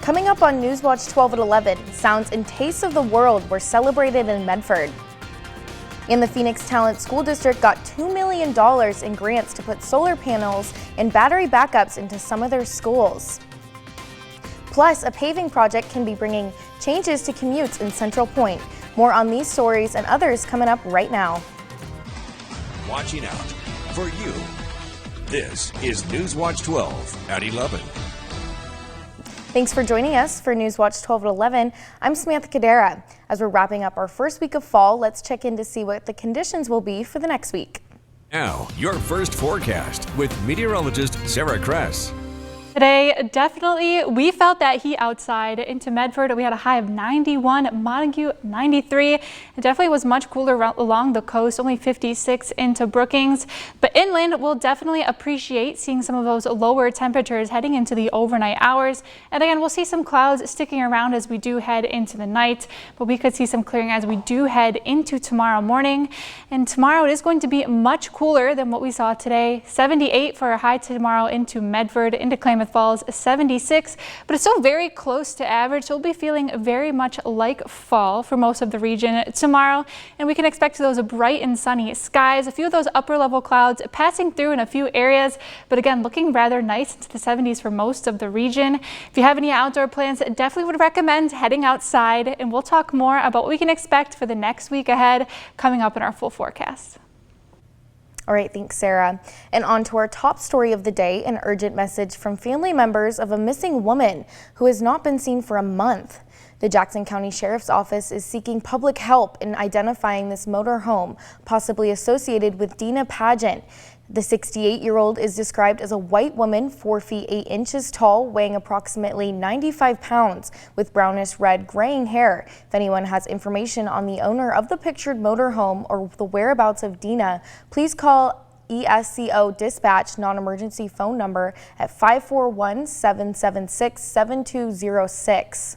Coming up on Newswatch 12 at 11, sounds and tastes of the world were celebrated in Medford. And the Phoenix Talent School District got $2 million in grants to put solar panels and battery backups into some of their schools. Plus, a paving project can be bringing changes to commutes in Central Point. More on these stories and others coming up right now. Watching out for you. This is Newswatch 12 at 11. Thanks for joining us for Newswatch 12 at 11. I'm Samantha Cadera. As we're wrapping up our first week of fall, let's check in to see what the conditions will be for the next week. Now, your first forecast with meteorologist Sarah Kress. Today, definitely, we felt that heat outside. Into Medford, we had a high of 91, Montague 93. It definitely was much cooler along the coast, only 56 into Brookings. But inland, we'll definitely appreciate seeing some of those lower temperatures heading into the overnight hours. And again, we'll see some clouds sticking around as we do head into the night, but we could see some clearing as we do head into tomorrow morning. And tomorrow, it is going to be much cooler than what we saw today. 78 for a high tomorrow into Medford, into Klamath Falls 76, but it's still very close to average, so we'll be feeling very much like fall for most of the region tomorrow, and we can expect those bright and sunny skies, a few of those upper level clouds passing through in a few areas, but again looking rather nice into the 70s for most of the region. If you have any outdoor plans, definitely would recommend heading outside, and we'll talk more about what we can expect for the next week ahead coming up in our full forecast. All right, thanks, Sarah. And on to our top story of the day, an urgent message from family members of a missing woman who has not been seen for a month. The Jackson County Sheriff's Office is seeking public help in identifying this motorhome, possibly associated with Dina Pageant. The 68-year-old is described as a white woman, 4 feet 8 inches tall, weighing approximately 95 pounds, with brownish red graying hair. If anyone has information on the owner of the pictured motorhome or the whereabouts of Dina, please call ESCO Dispatch non-emergency phone number at 541-776-7206.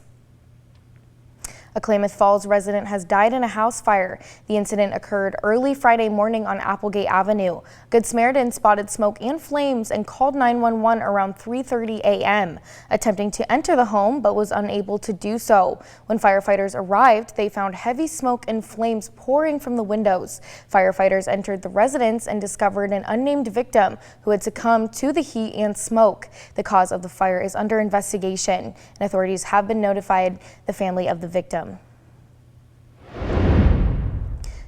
A Klamath Falls resident has died in a house fire. The incident occurred early Friday morning on Applegate Avenue. Good Samaritan spotted smoke and flames and called 911 around 3:30 a.m., attempting to enter the home but was unable to do so. When firefighters arrived, they found heavy smoke and flames pouring from the windows. Firefighters entered the residence and discovered an unnamed victim who had succumbed to the heat and smoke. The cause of the fire is under investigation, and authorities have been notified the family of the victim.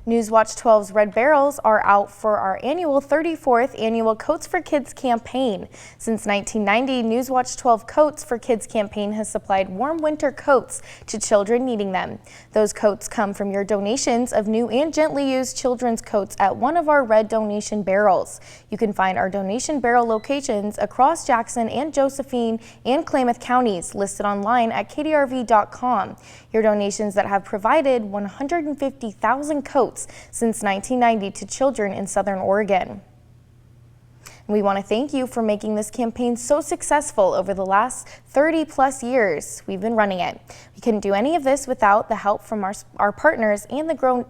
Newswatch 12's Red Barrels are out for our annual 34th annual Coats for Kids campaign. Since 1990, Newswatch 12 Coats for Kids campaign has supplied warm winter coats to children needing them. Those coats come from your donations of new and gently used children's coats at one of our red donation barrels. You can find our donation barrel locations across Jackson and Josephine and Klamath counties listed online at kdrv.com. Your donations that have provided 150,000 coats since 1990 to children in Southern Oregon. And we want to thank you for making this campaign so successful over the last 30 plus years we've been running it. We couldn't do any of this without the help from our partners and the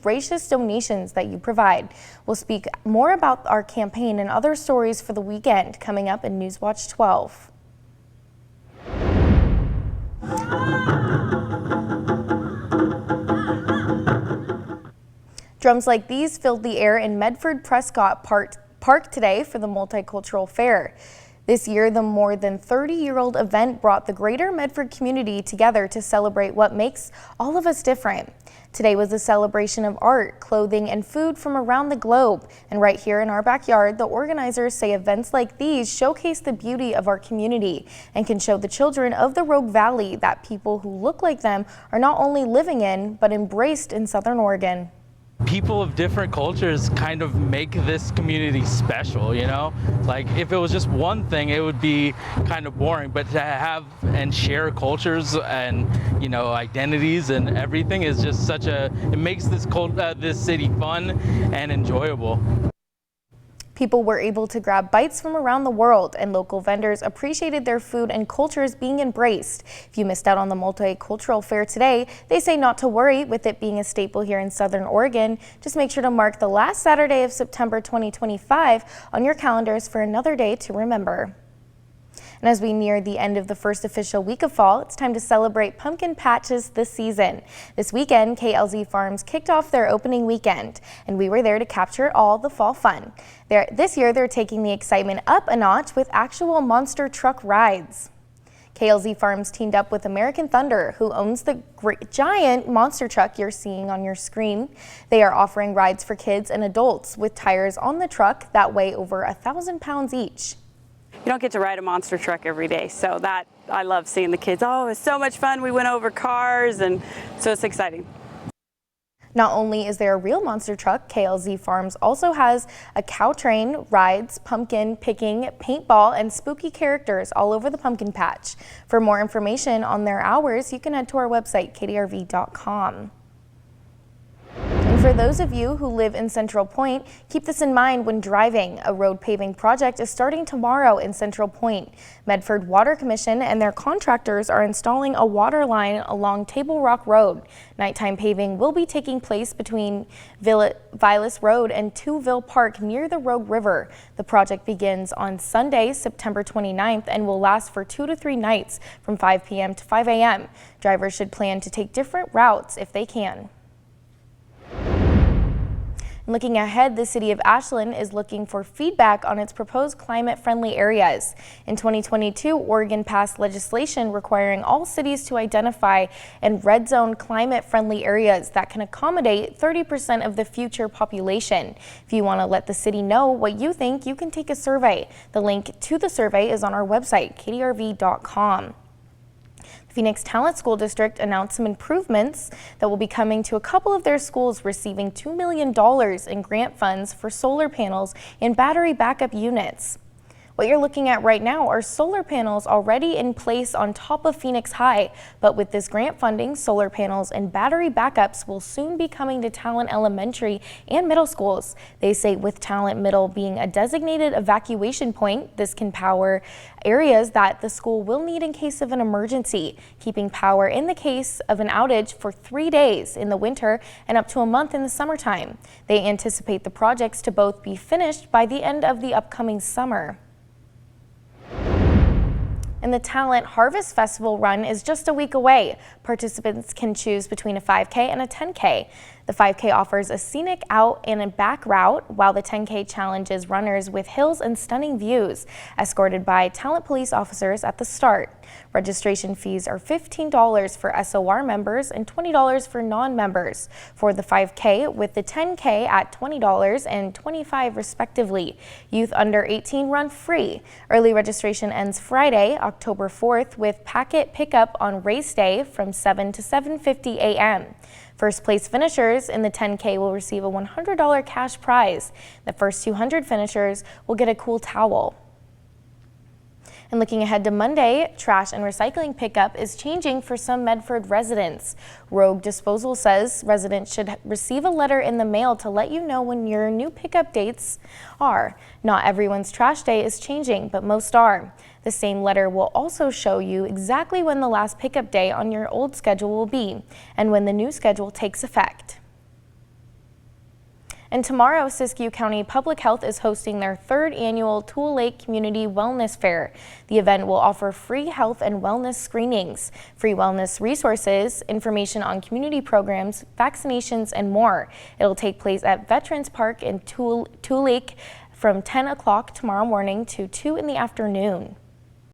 gracious donations that you provide. We'll speak more about our campaign and other stories for the weekend coming up in Newswatch 12. Drums like these filled the air in Medford Prescott Park today for the Multicultural Fair. This year, the more than 30-year-old event brought the greater Medford community together to celebrate what makes all of us different. Today was a celebration of art, clothing, and food from around the globe. And right here in our backyard, the organizers say events like these showcase the beauty of our community and can show the children of the Rogue Valley that people who look like them are not only living in, but embraced in Southern Oregon. People of different cultures kind of make this community special, you know? Like if it was just one thing, it would be kind of boring, but to have and share cultures and, you know, identities and everything is just such a, it makes this city fun and enjoyable. People were able to grab bites from around the world, and local vendors appreciated their food and cultures being embraced. If you missed out on the multicultural fair today, they say not to worry. With it being a staple here in Southern Oregon, just make sure to mark the last Saturday of September 2025 on your calendars for another day to remember. And as we near the end of the first official week of fall, it's time to celebrate pumpkin patches this season. This weekend, KLZ Farms kicked off their opening weekend, and we were there to capture all the fall fun. This year, they're taking the excitement up a notch with actual monster truck rides. KLZ Farms teamed up with American Thunder, who owns the giant monster truck you're seeing on your screen. They are offering rides for kids and adults with tires on the truck that weigh over 1,000 pounds each. You don't get to ride a monster truck every day, so that I love seeing the kids. Oh, it was so much fun. We went over cars, and so it's exciting. Not only is there a real monster truck, KLZ Farms also has a cow train, rides, pumpkin picking, paintball, and spooky characters all over the pumpkin patch. For more information on their hours, you can head to our website, kdrv.com. And for those of you who live in Central Point, keep this in mind when driving. A road paving project is starting tomorrow in Central Point. Medford Water Commission and their contractors are installing a water line along Table Rock Road. Nighttime paving will be taking place between Vilas Road and Tuville Park near the Rogue River. The project begins on Sunday, September 29th, and will last for 2 to 3 nights from 5 p.m. to 5 a.m. Drivers should plan to take different routes if they can. Looking ahead, the city of Ashland is looking for feedback on its proposed climate-friendly areas. In 2022, Oregon passed legislation requiring all cities to identify and red zone climate-friendly areas that can accommodate 30% of the future population. If you want to let the city know what you think, you can take a survey. The link to the survey is on our website, kdrv.com. Phoenix Talent School District announced some improvements that will be coming to a couple of their schools, receiving $2 million in grant funds for solar panels and battery backup units. What you're looking at right now are solar panels already in place on top of Phoenix High, but with this grant funding, solar panels and battery backups will soon be coming to Talent Elementary and middle schools. They say with Talent Middle being a designated evacuation point, this can power areas that the school will need in case of an emergency, keeping power in the case of an outage for 3 days in the winter and up to a month in the summertime. They anticipate the projects to both be finished by the end of the upcoming summer. And the Talent Harvest Festival run is just a week away. Participants can choose between a 5K and a 10K. The 5K offers a scenic out and a back route, while the 10K challenges runners with hills and stunning views, escorted by Talent police officers at the start. Registration fees are $15 for SOR members and $20 for non-members. For the 5K, with the 10K at $20 and $25 respectively. Youth under 18 run free. Early registration ends Friday, October 4th, with packet pickup on race day from 7 to 7:50 a.m. First place finishers in the 10K will receive a $100 cash prize. The first 200 finishers will get a cool towel. And looking ahead to Monday, trash and recycling pickup is changing for some Medford residents. Rogue Disposal says residents should receive a letter in the mail to let you know when your new pickup dates are. Not everyone's trash day is changing, but most are. The same letter will also show you exactly when the last pickup day on your old schedule will be and when the new schedule takes effect. And tomorrow, Siskiyou County Public Health is hosting their 3rd annual Tule Lake Community Wellness Fair. The event will offer free health and wellness screenings, free wellness resources, information on community programs, vaccinations, and more. It'll take place at Veterans Park in Tule Lake from 10 o'clock tomorrow morning to 2 in the afternoon.